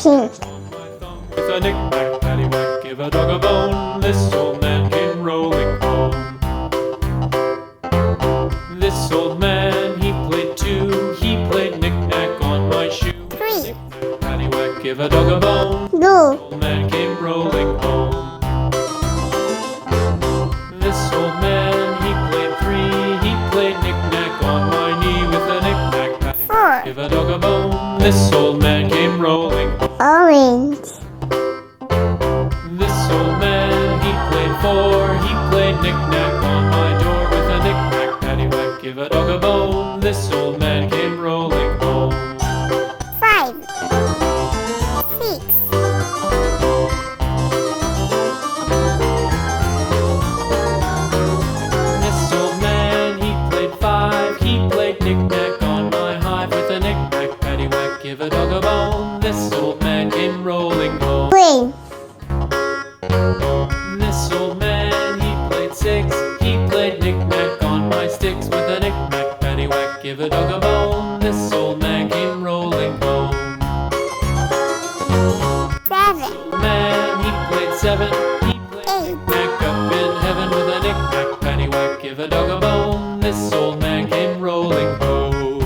pink. With a knick-knack, paddywhack, give a dog a bone. This old man came rolling home. This old man, he played two. He played knick-knack on my shoe. 3. Paddywhack, give a dog a bone. Blue. Old man came rolling home. This old man, he played three. He played knick-knack on my knee. With a knick-knack, paddywhack, 4. give a dog a bone. This old man came rolling home. Orange. This old man, he played four. He played knick-knack on my door. With a knick-knack, paddywhack, give a dog a bone. This old man came rolling home. 5. 6. This old man, he played five. He played knick-knack on my hive. With a knick-knack, paddywhack, give a dog a bone. This old man came rolling home. Green. This old man, he played six. He played knick-knack on my sticks. With a knick-knack, paddywhack, give a dog a bone. This old man came rolling home. 7. Man, he played seven. He played 8. knick-knack up in heaven. With a knick-knack, paddywhack, give a dog a bone. This old man came rolling home.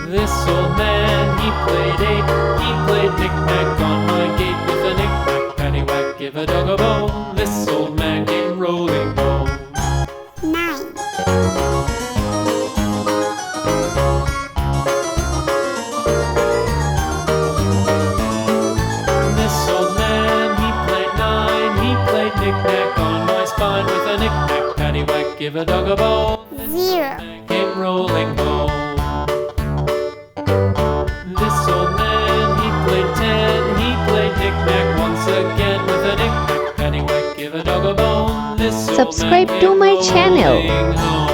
This old man, he played eight. He played knick-knack on my gate. With a knick-knack, paddywhack, give a dog a bone. This old man came rolling home. 9. This old man, he played nine. He played knick-knack on my spine. With a knick-knack, paddywhack, give a dog a bone. 0. Came rolling home. This old man, he played ten. He played knick-knack once again. With a knick-knack, paddywhack, give a dog a bone. This old Subscribe man to came my channel. rolling home.